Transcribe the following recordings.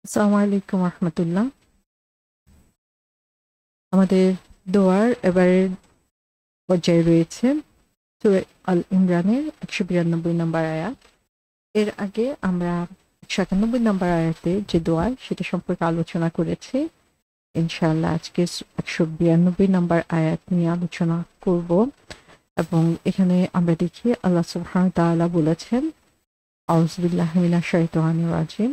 আসসালামু আলাইকুম রহমতুল্লাহ। আমাদের দোয়ার এবারের পর্যায়ে রয়েছে সূরা আল ইমরানের ১৯২ নম্বর আয়াত। এর আগে আমরা ১৯৯ নম্বর আয়াতে যে দোয়া সেটা সম্পর্কে আলোচনা করেছি। ইনশাআল্লাহ আজকে ১৯২ নম্বর আয়াত নিয়ে আলোচনা করব। এবং এখানে আমরা দেখি আল্লাহ সুবহানাহু ওয়া তাআলা বলেছেন, আউযু বিল্লাহি মিনাশ শাইতানির রাজিম,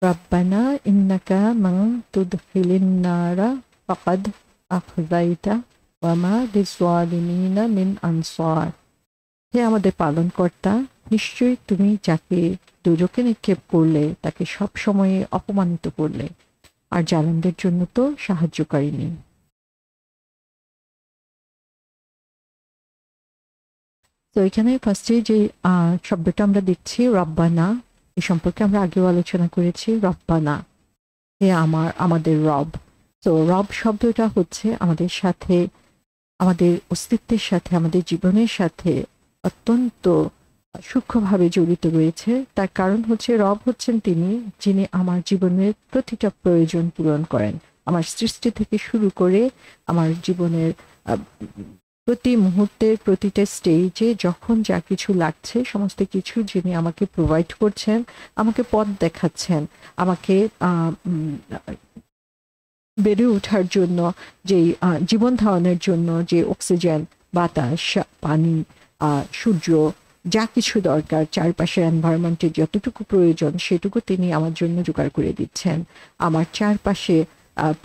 রব্বানা ইন্নাকা মান তুদখিলিন নারা ফাকাদ আখযাইতা ওয়া মা লিয-যালিমিনা মিন আনসার। হে আমাদের পালনকর্তা, নিশ্চয়ই তুমি যাকে দোজখে নিক্ষেপ করলে তাকে সব সময়ে অপমানিত করলে, আর জালেমদের জন্য তো সাহায্যকারী নেই। তো এখানে ফার্স্টে যে শব্দটা আমরা দেখছি রব্বানা, এ সম্পর্কে আমরা আগেও আলোচনা করেছি। রব্বানা, হে আমাদের রব। তো রব শব্দটা হচ্ছে আমাদের সাথে, আমাদের অস্তিত্বের সাথে, আমাদের জীবনের সাথে অত্যন্ত সূক্ষ্মভাবে জড়িত রয়েছে। তার কারণ হচ্ছে রব হচ্ছেন তিনি যিনি আমার জীবনের প্রতিটা প্রয়োজন পূরণ করেন। আমার সৃষ্টি থেকে শুরু করে আমার জীবনের প্রতি মুহূর্তের প্রতিটা স্টেজে যখন যা কিছু লাগছে সমস্ত কিছু যিনি আমাকে প্রোভাইড করছেন, আমাকে পথ দেখাচ্ছেন, আমাকে বেড়ে ওঠার জন্য, যেই জীবন ধারণের জন্য যে অক্সিজেন, বাতাস, পানি, সূর্য, যা কিছু দরকার, চারপাশের এনভায়রনমেন্টের যতটুকু প্রয়োজন সেটুকু তিনি আমার জন্য জোগাড় করে দিচ্ছেন। আমার চারপাশে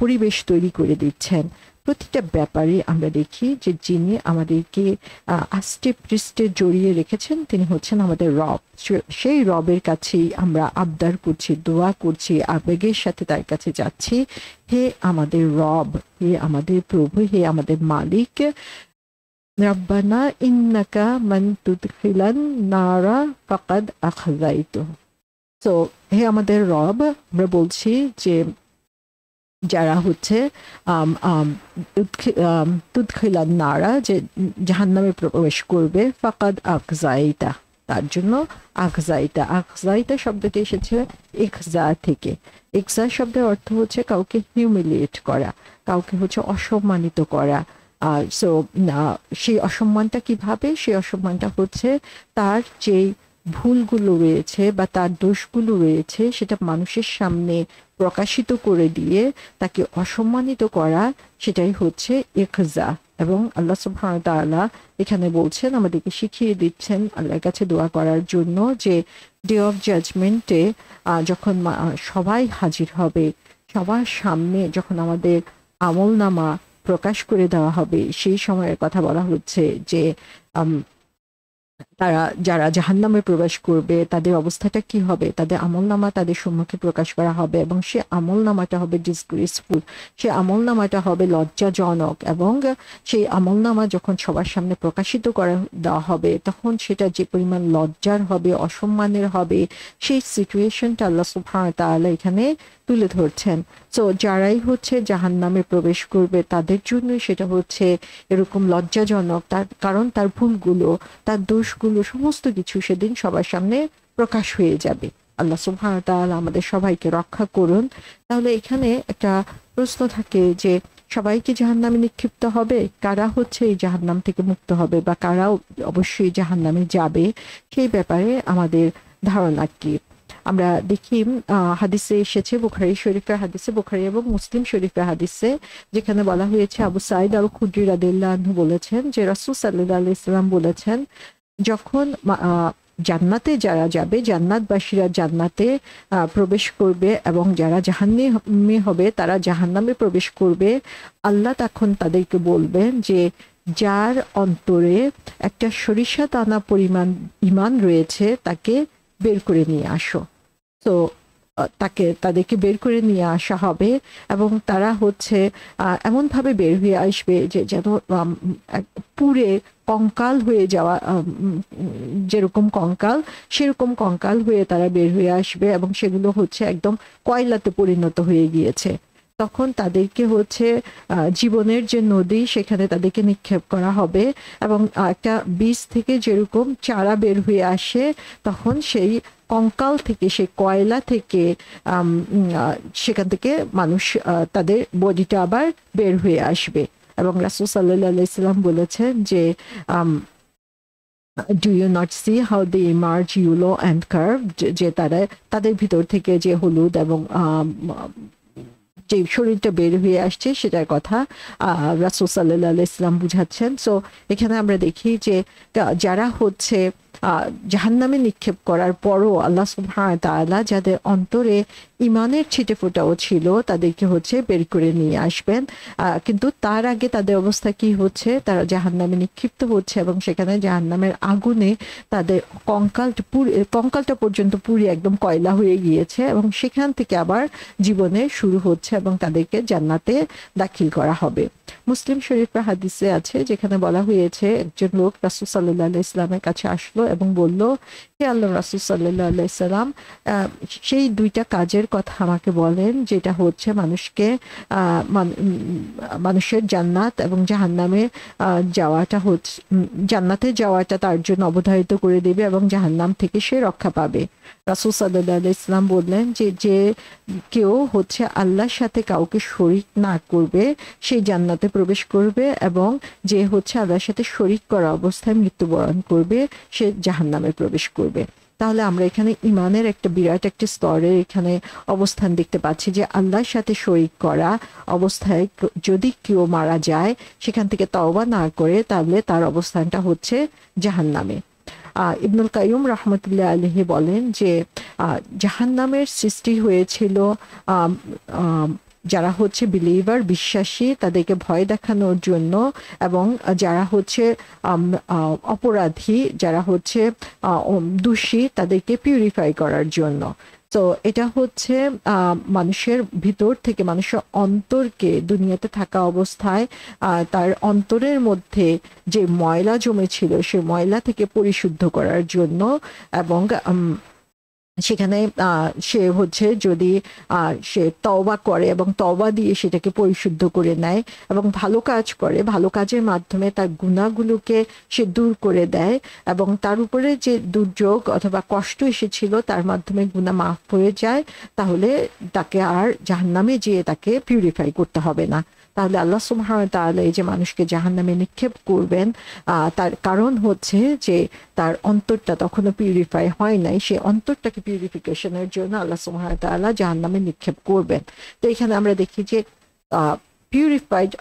পরিবেশ তৈরি করে দিচ্ছেন। প্রতিটা ব্যাপারে আমরা দেখি যে যিনি আমাদেরকে আষ্টে পৃষ্ঠে জড়িয়ে রেখেছেন তিনি হচ্ছেন আমাদের রব। সেই রবের কাছেই আমরা আবদার করছি, দোয়া করছি, আবেগের সাথে তার কাছে যাচ্ছি। হে আমাদের রব, হে আমাদের প্রভু, হে আমাদের মালিক, রব্বানা ইন্নাকা মান তুদখিলান নারা ফাকাদ আখযাইতু। তো হে আমাদের রব, আমরা বলছি যে যারা হচ্ছে তুদখিলান নারা, যে জাহান্নামে প্রবেশ করবে, ফাকাদ আখযাইতা, তার জন্য আখযাইতা। আখযাইতা শব্দটি এসেছে ইখজা থেকে। ইখজা শব্দের অর্থ হচ্ছে কাউকে হিউমিলিয়েট করা, কাউকে হচ্ছে অসম্মানিত করা। সো সেই অসম্মানটা কিভাবে? সেই অসম্মানটা হচ্ছে তার যেই ভুলগুলো রয়েছে বা তার দোষগুলো রয়েছে সেটা মানুষের সামনে প্রকাশিত করে দিয়ে তাকে অসম্মানিত করা, সেটাই হচ্ছে ইখজা। এবং আল্লাহ সুবহানাহু ওয়া তাআলা এখানে বলছেন, আমাদেরকে শিখিয়ে দিচ্ছেন আল্লাহর কাছে দোয়া করার জন্য, যে ডে অফ জাজমেন্টে যখন সবাই হাজির হবে, সবার সামনে যখন আমাদের আমলনামা প্রকাশ করে দেওয়া হবে, সেই সময়ের কথা বলা হচ্ছে যে তারা যারা জাহান্নামে প্রবেশ করবে তাদের অবস্থাটা কি হবে? তাদের আমলনামা তাদের সম্মুখে প্রকাশ করা হবে এবং সে আমলনামাটা হবে ডিসগ্রেসফুল, সে আমলনামাটা হবে লজ্জাজনক। এবং সেই আমলনামা যখন সবার সামনে প্রকাশিত করা দেওয়া হবে তখন সেটা যে পরিমাণ লজ্জার হবে, অসম্মানের হবে, সেই সিচুয়েশনটা আল্লাহ সুবহানাহু ওয়া তাআলা এখানে তুলে ধরছেন। তো যারাই হচ্ছে জাহান্নামে প্রবেশ করবে তাদের জন্যই সেটা হচ্ছে এরকম লজ্জাজনক, তার কারণ তার ভুলগুলো, তার দোষগুলো সমস্ত কিছু সেদিন সবার সামনে প্রকাশ হয়ে যাবে। আল্লাহ সুবহানাহু ওয়া তাআলা আমাদের সবাইকে রক্ষা করুন। তাহলে এখানে একটা প্রশ্ন থাকে যে সবাই কি জাহান্নামে নিক্ষিপ্ত হবে? কারা হচ্ছে এই জাহান্নাম থেকে মুক্ত হবে বা কারা অবশ্যই জাহান্নামে যাবে, সেই ব্যাপারে আমাদের ধারণা কি? আমরা দেখি হাদিসে এসেছে, বুখারী শরীফের হাদিসে, বুখারী এবং মুসলিম শরীফের হাদিসে, যেখানে বলা হয়েছে আবু সাঈদ আল খুদরি রাদিয়াল্লাহু আনহু বলেছেন যে রাসূল সাল্লাল্লাহু আলাইহি ওয়াসাল্লাম বলেছেন, যখন জান্নাতে যারা যাবে, জান্নাতবাসীরা জান্নাতে প্রবেশ করবে এবং যারা জাহান্নামী হবে তারা জাহান্নামে প্রবেশ করবে, আল্লাহ তখন তাদেরকে বলবেন যে যার অন্তরে একটা সরিষা দানা পরিমাণ ঈমান রয়েছে তাকে বের করে নিয়ে আসো। তো তাদেরকে বের করে নিয়ে আসা হবে এবং তারা হচ্ছে এমনভাবে বের হয়ে আসবে যে যেন পুড়ে কঙ্কাল হয়ে যাওয়া, যেরকম কঙ্কাল সেরকম কঙ্কাল হয়ে তারা বের হয়ে আসবে এবং সেগুলো হচ্ছে একদম কয়লাতে পরিণত হয়ে গিয়েছে। তখন তাদেরকে হচ্ছে জীবনের যে নদী সেখানে তাদেরকে নিক্ষেপ করা হবে, এবং একটা বীজ থেকে যেরকম চারা বের হয়ে আসে, তখন সেই কঙ্কাল থেকে, সেই কয়লা থেকে সেখান থেকে মানুষ তাদের বডিটা আবার বের হয়ে আসবে। এবং রাসূল সাল্লাল্লাহু আলাইহি ওয়াসাল্লাম বলেছেন যে do you not see how they emerge yellow and curve, যে তারা তাদের ভিতর থেকে যে হলুদ এবং যে শরীরটা বের হয়ে আসছে সেটার কথা রাসূল সাল্লাল্লাহু আলাইহি ওয়াসাল্লাম বুঝাচ্ছেন। সো এখানে আমরা দেখি যে যারা হচ্ছে জাহান্নামে নিক্ষেপ করার পরও আল্লাহ সুবহানাহু ওয়া তাআলা যাদের অন্তরে ইমানের ছিটেফোঁটাও ছিল তাদেরকে হচ্ছে বের করে নিয়ে আসবেন। কিন্তু তার আগে তাদের অবস্থা কি হচ্ছে, তারা জাহান্নামে নিক্ষিপ্ত হচ্ছে এবং সেখানে জাহান্নামের আগুনে তাদের কঙ্কালটা পর্যন্ত পুড়ে একদম কয়লা হয়ে গিয়েছে, এবং সেখান থেকে আবার জীবনের শুরু হচ্ছে এবং তাদেরকে জান্নাতে দাখিল করা হবে। মুসলিম শরীফের হাদিসে আছে যেখানে বলা হয়েছে, একজন লোক রাসূল সাল্লাল্লাহু আলাইহি ওয়াসাল্লামের কাছে আসলো এবং বলল, হে আল্লাহর রাসূল সাল্লাল্লাহু আলাইহি ওয়াসাল্লাম, সেই দুইটা কাজের কথা আমাকে বলেন যেটা হচ্ছে মানুষের জান্নাত এবং জাহান্নামে যাওয়াটা হচ্ছে, জান্নাতে যাওয়াটা তার জন্য অবধারিত করে দেবে এবং জাহান্নাম থেকে সে রক্ষা পাবে। রাসূল সাল্লাল্লাহু আলাইহি ওয়াসাল্লাম বললেন যে কেউ হচ্ছে আল্লাহর সাথে কাউকে শরীক না করবে সেই জান্নাতে প্রবেশ করবে, এবং যে হচ্ছে আল্লাহর সাথে শরীক করা অবস্থায় মৃত্যুবরণ করবে সে জাহান্নামে প্রবেশ করবে। তাহলে আমরা এখানে ইমানের একটা বিরাট একটা স্তরের এখানে অবস্থান দেখতে পাচ্ছি যে আল্লাহর সাথে শরীক করা অবস্থায় যদি কেউ মারা যায়, সেখান থেকে তওবা না করে, তাহলে তার অবস্থানটা হচ্ছে জাহান্নামে। ইবনুল কাইয়ুম রাহমাতুল্লাহ আলাইহি বলেন যে জাহান্নামের সৃষ্টি হয়েছিল যারা হচ্ছে বিলিভার, বিশ্বাসী, তাদেরকে ভয় দেখানোর জন্য, এবং যারা হচ্ছে অপরাধী, যারা হচ্ছে দোষী, তাদেরকে পিউরিফাই করার জন্য। তো এটা হচ্ছে মানুষের ভিতর থেকে, মানুষের অন্তরকে দুনিয়াতে থাকা অবস্থায় তার অন্তরের মধ্যে যে ময়লা জমেছিল সে ময়লা থেকে পরিশুদ্ধ করার জন্য, এবং সেখানে সে হচ্ছে যদি সে তওবা করে এবং তওবা দিয়ে সেটাকে পরিশুদ্ধ করে নেয় এবং ভালো কাজ করে, ভালো কাজের মাধ্যমে তার গুনাহগুলোকে সে দূর করে দেয়, এবং তার উপরে যে দুর্যোগ অথবা কষ্ট এসেছিল তার মাধ্যমে গুনাহ মাফ হয়ে যায়, তাহলে তাকে আর জাহান্নামে যেয়ে তাকে পিউরিফাই করতে হবে না। তাহলে আল্লাহ সুবহানাহু ওয়া তাআলা এই যে মানুষকে জাহান্নামে নিক্ষেপ করবেন, তার কারণ হচ্ছে যে তার অন্তরটা তখনো পিউরিফাই হয় নাই, সে অন্তরটাকে পিউরিফিকেশনের জন্য আল্লাহ সুবহানাহু ওয়া তাআলা জাহান্নামে নিক্ষেপ করবেন। তো এখানে আমরা দেখি যে পিউরিফাইড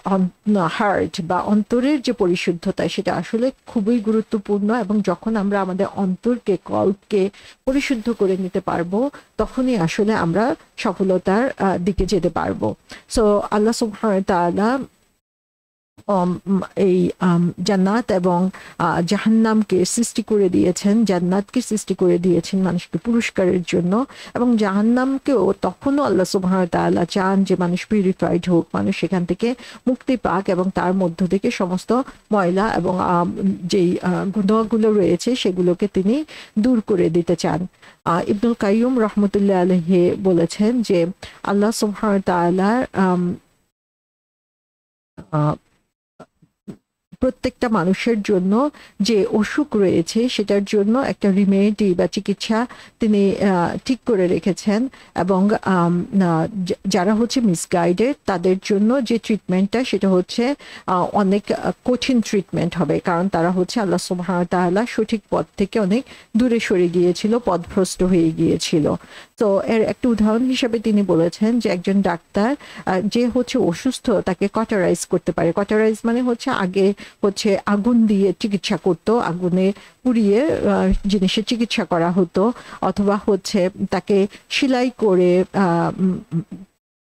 হার্ট বা অন্তরের যে পরিশুদ্ধতা সেটা আসলে খুবই গুরুত্বপূর্ণ, এবং যখন আমরা আমাদের অন্তরকে, কল্পকে পরিশুদ্ধ করে নিতে পারবো, তখনই আসলে আমরা সফলতার দিকে যেতে পারবো। সো আল্লাহ সুবহানাহু ওয়া তাআলা এই জান্নাত এবং জাহান্নামকে সৃষ্টি করে দিয়েছেন, জান্নাতকে সৃষ্টি করে দিয়েছেন মানুষকে পুরস্কারের জন্য, এবং জাহান্নামকেও তখনও আল্লাহ সুবহানাহু ওয়া তাআলা চান যে মানুষ পিউরিফাইড হোক, মানুষ সেখান থেকে মুক্তি পাক, এবং তার মধ্য থেকে সমস্ত ময়লা এবং যেই গুনাহগুলো রয়েছে সেগুলোকে তিনি দূর করে দিতে চান। ইবনুল কাইয়ুম রাহমাতুল্লাহ আলাইহি বলেছেন যে আল্লাহ সুবহানাহু ওয়া তাআলার প্রত্যেকটা মানুষের জন্য যে অসুখ রয়েছে সেটার জন্য একটা রিমেডি বা চিকিৎসা তিনি ঠিক করে রেখেছেন, এবং যারা হচ্ছে মিসগাইডেড তাদের জন্য যে ট্রিটমেন্টটা সেটা হচ্ছে অনেক কঠিন ট্রিটমেন্ট হবে, কারণ তারা হচ্ছে আল্লাহ সুবহানাহু ওয়া তাআলা সঠিক পথ থেকে অনেক দূরে সরে গিয়েছিল, পথভ্রষ্ট হয়ে গিয়েছিল। তো এর একটা উদাহরণ হিসেবে তিনি বলেছেন যে একজন ডাক্তার যে হচ্ছে অসুস্থ তাকে কটারাইজ করতে পারে। কটারাইজ মানে হচ্ছে আগে হচ্ছে আগুন দিয়ে চিকিৎসা করতো, আগুনে পুড়িয়ে জিনিসের চিকিৎসা করা হতো, অথবা হচ্ছে তাকে সেলাই করে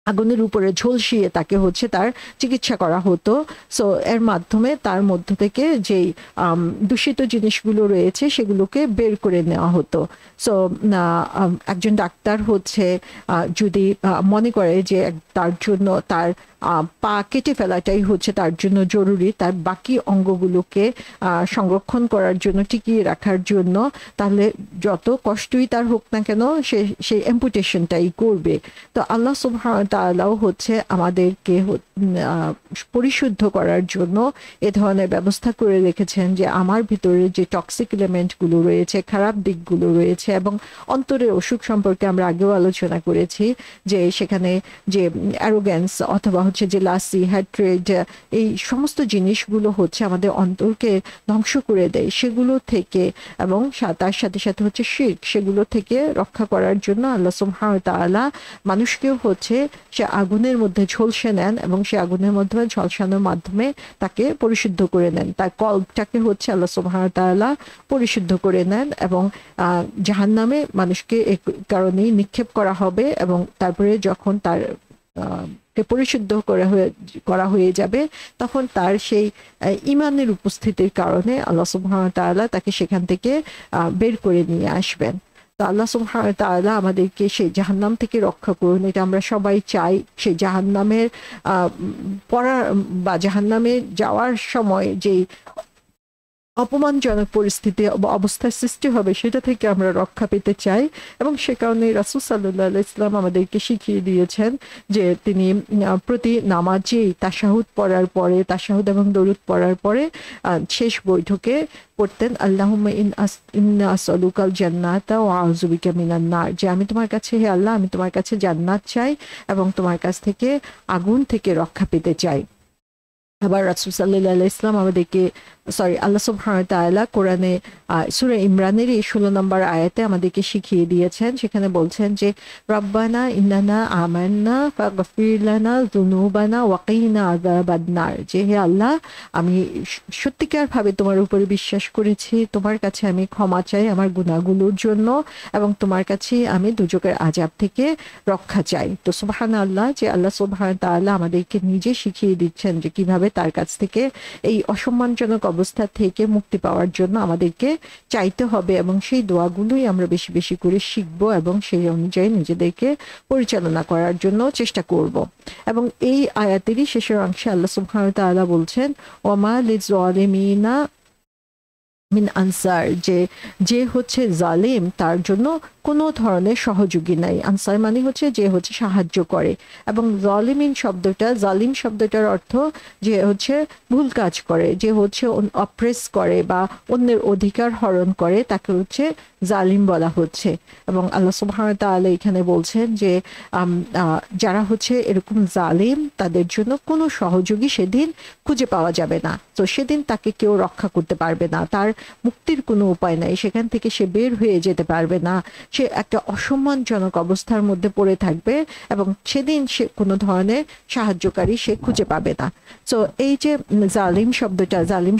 আগুনের উপরে ঝলসিয়ে তাকে হচ্ছে তার চিকিৎসা করা হতো। সো এর মাধ্যমে তার মধ্য থেকে যেই দূষিত জিনিসগুলো রয়েছে সেগুলোকে বের করে নেওয়া হতো। সো একজন ডাক্তার হচ্ছে যদি মনে করে যে তার জন্য তার পা কেটে ফেলাটাই হচ্ছে তার জন্য জরুরি, তার বাকি অঙ্গগুলোকে সংরক্ষণ করার জন্য, টিকিয়ে রাখার জন্য, তাহলে যত কষ্টই তার হোক না কেন সে সেই অ্যাম্পুটেশনটাই করবে। তো আল্লাহ সুবহানাহু ওয়া তাআলাও হচ্ছে আমাদেরকে পরিশুদ্ধ করার জন্য এ ধরনের ব্যবস্থা করে রেখেছেন, যে আমার ভিতরে যে টক্সিক এলিমেন্টগুলো রয়েছে, খারাপ দিকগুলো রয়েছে, এবং অন্তরের অসুখ সম্পর্কে আমরা আগেও আলোচনা করেছি, যে সেখানে যে অ্যারোগ্যান্স অথবা হচ্ছে জেলাসি, হ্যাট্রেড, এই সমস্ত জিনিসগুলো হচ্ছে আমাদের অন্তরকে ধ্বংস করে দেয়, সেগুলো থেকে, এবং তার সাথে সাথে হচ্ছে শিরক, সেগুলো থেকে রক্ষা করার জন্য আল্লাহ সুবহানাহু ওয়া তাআলা মানুষকেও হচ্ছে সে আগুনের মধ্যে ঝলসে নেন, এবং সে আগুনের মধ্যে ঝলসানোর মাধ্যমে তাকে পরিশুদ্ধ করে নেন, তার কল্পটাকে হচ্ছে আল্লাহ সুবহানাহু ওয়া তাআলা পরিশুদ্ধ করে নেন, এবং জাহান্নামে মানুষকে এই কারণেই নিক্ষেপ করা হবে, এবং তারপরে যখন তার পরিশুদ্ধ করা হয়ে যাবে, তখন তার সেই ঈমানের উপস্থিতির কারণে আল্লাহ সুবহানাহু ওয়া তাআলা তাকে সেখান থেকে বের করে নিয়ে আসবেন। তো আল্লাহ সুবহানাহু ওয়া তাআলা আমাদেরকে সেই জাহান্নাম থেকে রক্ষা করুন, এটা আমরা সবাই চাই। সেই জাহান্নামের পড়ার বা জাহান্নামে যাওয়ার সময় যে অপমানজনক পরিস্থিতি অবস্থার সৃষ্টি হবে, সেটা থেকে আমরা রক্ষা পেতে চাই, এবং সে কারণে রাসূল সাল্লাল্লাহু আলাইহি ওয়াসাল্লাম আমাদেরকে শিখিয়ে দিয়েছেন যে তিনি প্রতি নামাজেই তাশাহুদ পড়ার পরে, তাশাহুদ এবং দরুদ পড়ার পরে শেষ বৈঠকে পড়তেন আল্লাহুম্মা ইন্না আসআলুকাল জান্নাতা ওয়া আউযু বিকা মিনান নার, যে আমি তোমার কাছে, হে আল্লাহ, আমি তোমার কাছে জান্নাত চাই এবং তোমার কাছ থেকে আগুন থেকে রক্ষা পেতে চাই। আবার রাসূল সাল্লাল্লাহু আলাইহি ওয়াসাল্লাম আমাদেরকে আল্লাহ সুবহানাহু ওয়া তাআলা কোরআনে সূরা ইমরানের 16 নম্বর আয়াতে আমাদেরকে শিখিয়ে দিয়েছেন, সেখানে বলছেন যে রব্বানা ইন্নানা আমান্না ফাগফির লানা যুনুবানা ওয়া কিনা আযাবান নার, যে হে আল্লাহ, আমি সত্যিকার ভাবে তোমার উপরে বিশ্বাস করেছি, তোমার কাছে আমি ক্ষমা চাই আমার গুনাহগুলোর জন্য, এবং তোমার কাছে আমি দুজকের আযাব থেকে রক্ষা চাই। তো সুবহানাল্লাহ, যে আল্লাহ সুবহানাহু ওয়া তাআলা আমাদেরকে নিজে শিখিয়ে দিচ্ছেন যে কিভাবে তার কাছ থেকে এই অসম্মানজনক অবস্থা থেকে মুক্তি পাওয়ার জন্য আমাদেরকে চাইতে হবে, এবং সেই দোয়াগুলোই আমরা বেশি বেশি করে শিখব এবং সেই অনুযায়ী নিজেদেরকে পরিচালনা করার জন্য চেষ্টা করব। এবং এই আয়াতেরই শেষের অংশে আল্লাহ সুবহানাহু ওয়া তাআলা বলছেন ওয়ামা লিয-যালিমিনা মিন আনসার, যে হচ্ছে জালিম তার জন্য কোনো ধরনের সহযোগী নাই। আনসার মানে হচ্ছে যে হচ্ছে সাহায্য করে, এবং জালিম শব্দটার অর্থ যে হচ্ছে ভুল কাজ করে, যে হচ্ছে অপ্রেস করে বা অন্যের অধিকার হরণ করে, তাকে হচ্ছে জালিম বলা হচ্ছে। এবং আল্লাহ সুবহানাহু ওয়া তাআলা এখানে বলছেন যে যারা হচ্ছে এরকম জালিম, তাদের জন্য কোনো সহযোগী সেদিন খুঁজে পাওয়া যাবে না। তো সেদিন তাকে কেউ রক্ষা করতে পারবে না, তার মুক্তির কোনো উপায় নাই, সেখান থেকে সে বের হয়ে যেতে পারবে না, সে একটা অসম্মানজনক অবস্থার মধ্যে পড়ে থাকবে, এবং সেদিন সে কোনো ধরনের সাহায্যকারী সে খুঁজে পাবে না। তো এই যে জালিম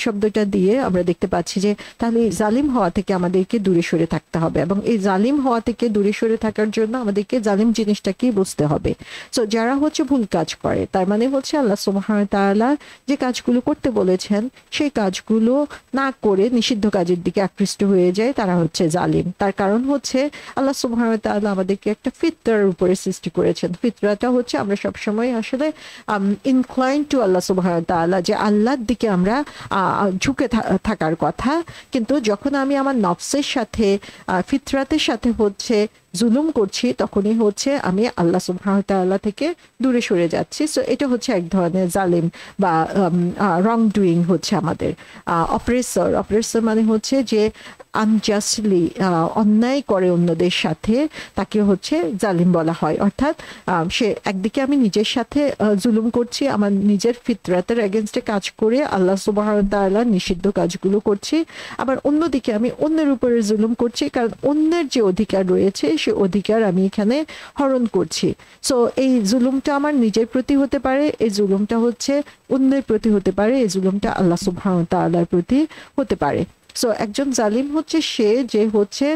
শব্দটা দিয়ে আমরা দেখতে পাচ্ছি যে তাহলে জালিম হওয়া থেকে আমাদেরকে দূরে সরে থাকতে হবে, এবং এই জালিম হওয়া থেকে দূরে সরে থাকার জন্য আমাদেরকে জালিম জিনিসটা কি বুঝতে হবে। তো যারা হচ্ছে ভুল কাজ করে, তার মানে হচ্ছে আল্লাহ সুবহানাহু ওয়া তাআলা যে কাজগুলো করতে বলেছেন সেই কাজগুলো না করে নিষিদ্ধ কাজের দিকে আকৃষ্ট হয়ে যায়, তারা হচ্ছে জালিম। তার কারণ হচ্ছে আল্লাহ সুবহানাহু ওয়া তাআলা আমাদেরকে একটা ফিতরার উপরে সৃষ্টি করেছেন। ফিতরাটা হচ্ছে আমরা সবসময় আসলে ইনক্লাইন টু আল্লাহ সুবহানাহু ওয়া তাআলা, যে আল্লাহর দিকে আমরা ঝুঁকে থাকার কথা। কিন্তু যখন আমি আমার নফসের সাথে, ফিতরাতের সাথে হচ্ছে জুলুম করছি, তখনই হচ্ছে আমি আল্লাহ সুবহানাহু ওয়া তাআলা থেকে দূরে সরে যাচ্ছি। সো এটা হচ্ছে এক ধরনের জালিম বা রং ডুইং হচ্ছে আমাদের। অপারেসর মানে হচ্ছে যে আনজাস্টলি অন্যায় করে অন্যদের সাথে, তাকে হচ্ছে জালিম বলা হয়। অর্থাৎ সে একদিকে আমি নিজের সাথে জুলুম করছি, আমার নিজের ফিতরাতের এগেনস্টে কাজ করে আল্লাহ সুবহানাহু ওয়া তাআলা নিষিদ্ধ কাজগুলো করছি, আবার অন্যদিকে আমি অন্যের উপরে জুলুম করছি, কারণ অন্যের যে অধিকার রয়েছে সে অধিকার আমি এখানে হরণ করছি। সো এই জুলুমটা আমার নিজের প্রতি হতে পারে, এই জুলুমটা হচ্ছে অন্যের প্রতি হতে পারে, এই জুলুমটা আল্লাহ সুবহানাহু ওয়া তাআলার প্রতি হতে পারে। সো একজন জালিম হচ্ছে সে যে হচ্ছে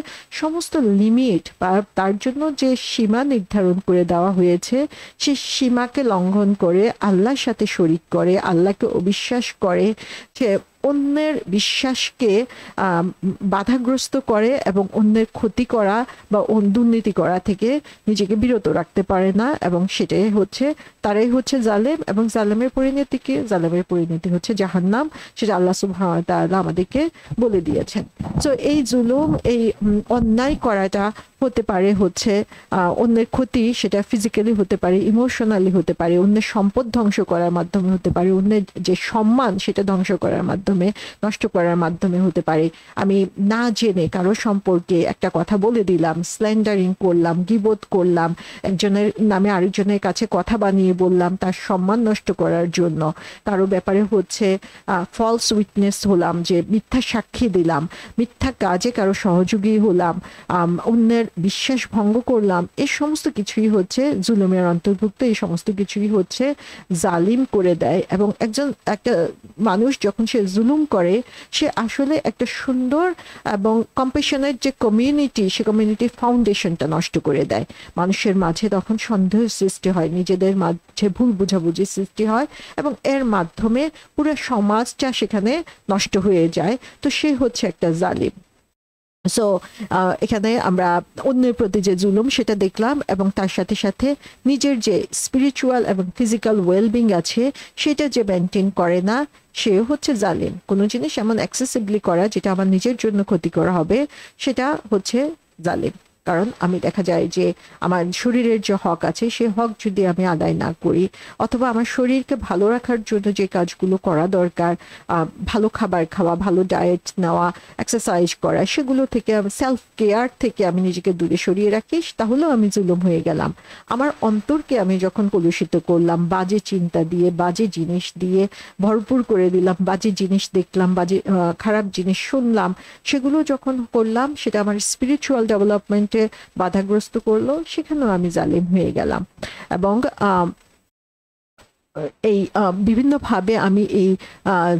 সমস্ত লিমিট বা তার জন্য যে সীমা নির্ধারণ করে দেওয়া হয়েছে সেই সীমাকে লঙ্ঘন করে আল্লাহর সাথে শরীক করে, আল্লাহকে অবিশ্বাস করে, সে অন্যের বিশ্বাসকে বাধাগ্রস্ত করে এবং অন্যের ক্ষতি করা বা দুর্নীতি করা থেকে নিজেকে বিরত রাখতে পারে না, এবং সেটাই হচ্ছে তারাই হচ্ছে জালেম। এবং জালেমের পরিণতি কি? জালেমের পরিণতি হচ্ছে জাহান্নাম, সেটা আল্লাহ সুবহানাহু ওয়া তাআলা আমাদেরকে বলে দিয়েছেন। তো এই জুলুম, এই অন্যায় করাটা হতে পারে হচ্ছে অন্যের ক্ষতি, সেটা ফিজিক্যালি হতে পারে, ইমোশনালি হতে পারে, অন্যের সম্পদ ধ্বংস করার মাধ্যমে হতে পারে, অন্যের যে সম্মান সেটা ধ্বংস করার মাধ্যমে, নষ্ট করার মাধ্যমে হতে পারে। আমি না জেনে কারো সম্পর্কে একটা কথা বলে দিলাম, স্ল্যান্ডারিং করলাম, গীবত করলাম, একজনের নামে আরেকজনের কাছে কথা বানিয়ে বললাম তার সম্মান নষ্ট করার জন্য। কারো ব্যাপারে হচ্ছে ফলস উইটনেস হলাম, যে মিথ্যা সাক্ষী দিলাম, মিথ্যা কাজে কারো সহযোগী হলাম, অন্যের বিশ্বাস ভঙ্গ করলাম। এই সমস্ত কিছুই হচ্ছে জুলুমের অন্তর্ভুক্ত, এই সমস্ত কিছুই হচ্ছে জালিম করে দেয়। এবং একটা মানুষ যখন সে জুলুম করে, সে আসলে একটা সুন্দর এবং কম্প্যাশনেট যে কমিউনিটি, সে কমিউনিটির ফাউন্ডেশনটা নষ্ট করে দেয়। মানুষের মাঝে তখন সন্দেহ সৃষ্টি হয়, নিজেদের মাঝে ভুল বোঝাবুঝি সৃষ্টি হয়, এবং এর মাধ্যমে পুরো সমাজটা সেখানে নষ্ট হয়ে যায়। তো সে হচ্ছে একটা জালিম। সো এখানে আমরা অন্যের প্রতি যে জুলুম সেটা দেখলাম, এবং তার সাথে সাথে নিজের যে স্পিরিচুয়াল এবং ফিজিক্যাল ওয়েলবিং আছে সেটা যে মেনটেন করে না, সে হচ্ছে জালিম। কোনো জিনিস এমন অ্যাক্সেসিবলি করা যেটা আমার নিজের জন্য ক্ষতিকর হবে, সেটা হচ্ছে জালিম। কারণ আমি দেখা যায় যে আমার শরীরের যে হক আছে, সে হক যদি আমি আদায় না করি, অথবা আমার শরীরকে ভালো রাখার জন্য যে কাজগুলো করা দরকার, ভালো খাবার খাওয়া, ভালো ডায়েট নেওয়া, এক্সারসাইজ করা, সেগুলো থেকে আমি সেলফ কেয়ার থেকে আমি নিজেকে দূরে সরিয়ে রাখি, তাহলেও আমি জুলুম হয়ে গেলাম। আমার অন্তরকে আমি যখন কলুষিত করলাম, বাজে চিন্তা দিয়ে, বাজে জিনিস দিয়ে ভরপুর করে দিলাম, বাজে জিনিস দেখলাম, বাজে খারাপ জিনিস শুনলাম, সেগুলো যখন করলাম, সেটা আমার স্পিরিচুয়াল ডেভেলপমেন্টে বাধাগ্রস্ত করলো, সেখানেও আমি জালিম হয়ে গেলাম। এবং এই বিভিন্নভাবে আমি এই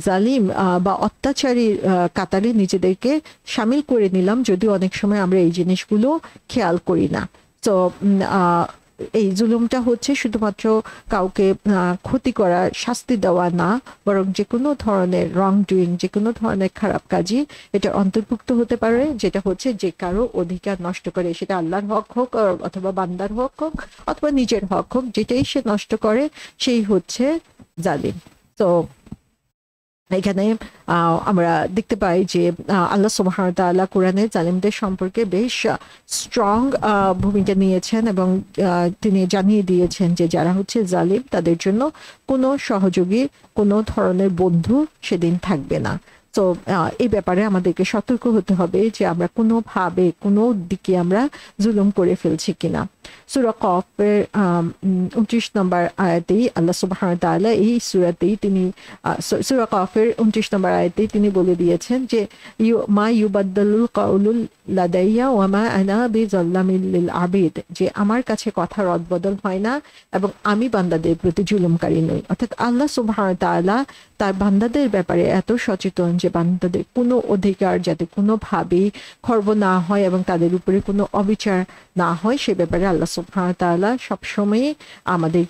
জালিম বা অত্যাচারীর কাতারে নিজেদেরকে সামিল করে নিলাম, যদিও অনেক সময় আমরা এই জিনিসগুলো খেয়াল করি না। তো এই জুলুমটা হচ্ছে শুধুমাত্র কাউকে ক্ষতি করা, শাস্তি দেওয়া না, বরং যে কোনো ধরনের রং ডুইং, যে কোনো ধরনের খারাপ কাজই এটা অন্তর্ভুক্ত হতে পারে, যেটা হচ্ছে যে কারো অধিকার নষ্ট করে, সেটা আল্লাহর হক হোক, অথবা বান্দার হক হোক, অথবা নিজের হক হোক, যেটাই সে নষ্ট করে সেই হচ্ছে জালিম। তো এখানে আমরা দেখতে পাই যে আল্লাহ সুবহানাহু ওয়া তাআলা কোরআনে জালিমদের সম্পর্কে বেশ স্ট্রং ভূমিকা নিয়েছেন, এবং তিনি জানিয়ে দিয়েছেন যে যারা হচ্ছে জালিম তাদের জন্য কোনো সহযোগী, কোনো ধরনের বন্ধু সেদিন থাকবে না। তো এই ব্যাপারে আমাদেরকে সতর্ক হতে হবে যে আমরা কোনোভাবে কোনো দিকে আমরা জুলুম করে ফেলছি কিনা। সূরা কফের 29 নম্বর আয়াতেই আল্লাহ সুবহানাহু ওয়া তাআলা এই সূরাতেই তিনি সূরা কফের 29 নম্বর আয়াতেই তিনি বলে দিয়েছেন যে মা ইউবাদদালুল কাউলুল লাদাইয়া ওয়া মা আনা বিযাল্লামিল লিল আবিদ, যে আমার কাছে কথা রদবদল হয় না এবং আমি বান্দাদের প্রতি জুলুমকারী নই। অর্থাৎ আল্লাহ সুবহানাহু ওয়া তাআলা তার বান্দাদের ব্যাপারে এত সচেতন যে বান্দাদের কোনো অধিকার যাতে কোনোভাবেই খর্ব না হয় এবং তাদের উপরে কোনো অবিচার না হয়, সে ব্যাপারে আল্লাহ সুবহানাহু ওয়া তাআলা সবসময় আমাদের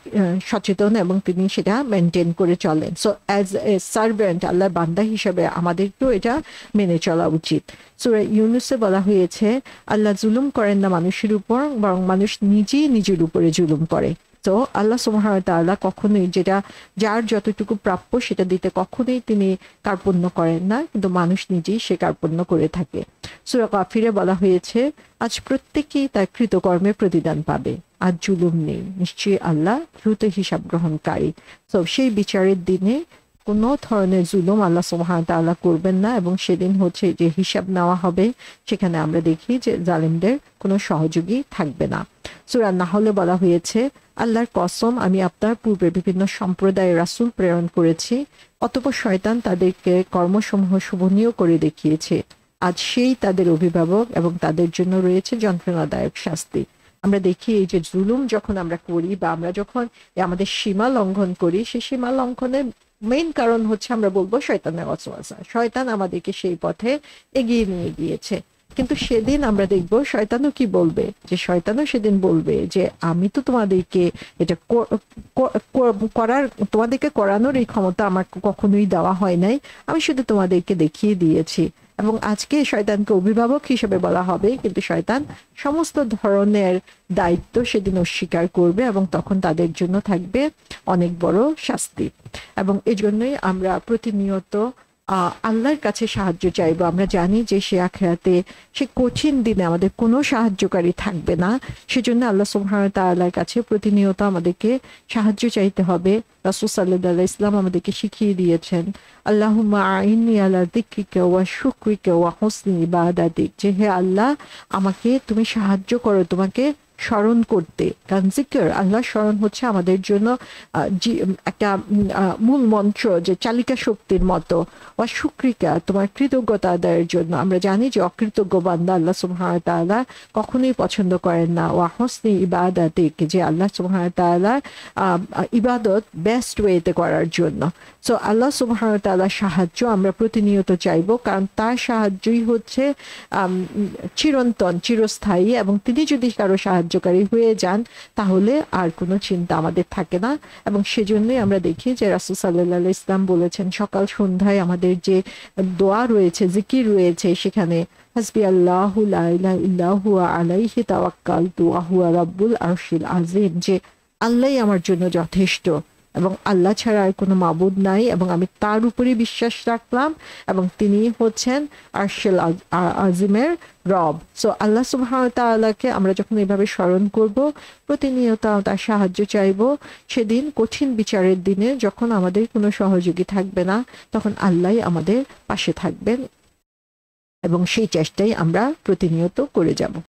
সচেতন, এবং তিনি সেটা মেনটেন করে চলেন। সো অ্যাজ এ সার্ভেন্ট, আল্লাহর বান্দা হিসেবে আমাদেরকেও এটা মেনে চলা উচিত। সূরা ইউনূসে বলা হয়েছে আল্লাহ জুলুম করেন না মানুষের উপর, বরং মানুষ নিজেই নিজের উপরে জুলুম করে। তো আল্লাহ সুবহানাহু ওয়া তাআলা কখনোই যেটা যার যতটুকু প্রাপ্য সেটা দিতে কখনোই তিনি কার্পণ্য করেন না, কিন্তু মানুষ নিজেই সে কার্পণ্য করে থাকে। সূরা কাফিরে বলা হয়েছে আজ প্রত্যেকেই তার কৃতকর্মের প্রতিদান পাবে, আজ জুলুম নেই, নিশ্চয়ই আল্লাহ দ্রুত হিসাব গ্রহণকারী। তো সেই বিচারের দিনে কোনো ধরনের জুলুম আল্লাহ সুবহানাহু ওয়া তাআলা করবেন না, এবং সেদিন হচ্ছে যে হিসাব নেওয়া হবে, সেখানে আমরা দেখি যে জালিমদের কোনো সহযোগী থাকবে না। সূরা নাহলে বলা হয়েছে আল্লাহর কসম, আমি আপনার পূর্বে বিভিন্ন সম্প্রদায়ের রাসূল প্রেরণ করেছি, অতঃপর শয়তান তাদেরকে কর্মসমূহ শোভনীয় করে দেখিয়েছে, আজ সেই তাদের অভিভাবক এবং তাদের জন্য রয়েছে যন্ত্রণাদায়ক শাস্তি। আমরা দেখি এই যে জুলুম যখন আমরা করি, বা আমরা যখন আমাদের সীমা লঙ্ঘন করি, সেই সীমা লঙ্ঘনের মেইন কারণ হচ্ছে আমরা বলবো শয়তানের ওয়াসওয়াসা। শয়তান আমাদেরকে সেই পথে এগিয়ে নিয়ে গিয়েছে। কিন্তু সেদিন আমরা দেখব শয়তানও কি বলবে, যে শয়তানও সেদিন বলবে যে আমি তো তোমাদেরকে এটা করার, তোমাদেরকে করানোর এই ক্ষমতা আমার কখনোই দেওয়া হয় নাই, আমি শুধু তোমাদেরকে দেখিয়ে দিয়েছি। এবং আজকে শয়তানকে অভিভাবক হিসেবে বলা হবে, কিন্তু শয়তান সমস্ত ধরনের দায়িত্ব সেদিন অস্বীকার করবে, এবং তখন তাদের জন্য থাকবে অনেক বড় শাস্তি। এবং এজন্যই আমরা প্রতিনিয়ত আল্লাহর কাছে সাহায্য চাইবো। আমরা জানি যে সে আখিরাতে সে কঠিন দিনে আমাদের কোনো সাহায্যকারী থাকবে না, সেজন্য আল্লাহ সুবহানাহু ওয়া তাআলার কাছে প্রতিনিয়ত আমাদেরকে সাহায্য চাইতে হবে। রাসূল সাল্লাল্লাহু আলাইহি ওয়াসাল্লাম আমাদেরকে শিখিয়ে দিয়েছেন, আল্লাহুম্মা আইন্নি আলা যিকরিকা ওয়া শুকরিকা ওয়া হুসনি ইবাদাতিক, যে হে আল্লাহ আমাকে তুমি সাহায্য করো তোমাকে স্মরণ করতে। কারণ জিকির, আল্লাহ স্মরণ হচ্ছে আমাদের জন্য একটা মূল মন্ত্র, যে চালিকা শক্তির মতো। ওয়া শুকরিকা, তোমার কৃতজ্ঞতা আদায়ের জন্য। আমরা জানি যে অকৃতজ্ঞ বান্দা আল্লাহ সুবহানাহু ওয়া তাআলা কখনোই পছন্দ করেন না। ওয়া হুসনি ইবাদাতিক, যে আল্লাহ সুবহানাহু ওয়া তাআলা ইবাদত বেস্ট ওয়েতে করার জন্য। সো আল্লাহ সুবহানাহু ওয়া তাআলার সাহায্য আমরা প্রতিনিয়ত চাইবো, কারণ তার সাহায্যই হচ্ছে চিরন্তন, চিরস্থায়ী, এবং তিনি যদি কারো সাহায্যকারী হয়ে যান তাহলে আর কোনো চিন্তা আমাদের থাকে না। এবং সেজন্যই আমরা দেখি যে রাসূল সাল্লাল্লাহু আলাইহি ওয়াসাল্লাম বলেছেন, সকাল সন্ধ্যায় আমাদের যে দোয়া রয়েছে, জিকির রয়েছে, সেখানে হাসবি আল্লাহু লা ইলাহা ইল্লা হুয়া আলাইহি তাওয়াক্কালতু ওয়া হুয়া রাব্বুল আরশিল আযীম, যে আল্লাহই আমার জন্য যথেষ্ট এবং আল্লাহ ছাড়া আর কোনো মাবুদ নাই, এবং আমি তার উপরে বিশ্বাস রাখলাম, এবং তিনি হচ্ছেন আরশিল আজিমের রব। সো আল্লাহ সুবহানাহু ওয়া তাআলাকে আমরা যখন এইভাবে স্মরণ করব, প্রতিনিয়ত তার সাহায্য চাইব, সেদিন কঠিন বিচারের দিনে যখন আমাদের কোনো সহযোগী থাকবে না, তখন আল্লাহই আমাদের পাশে থাকবেন, এবং সেই চেষ্টাই আমরা প্রতিনিয়ত করে যাব।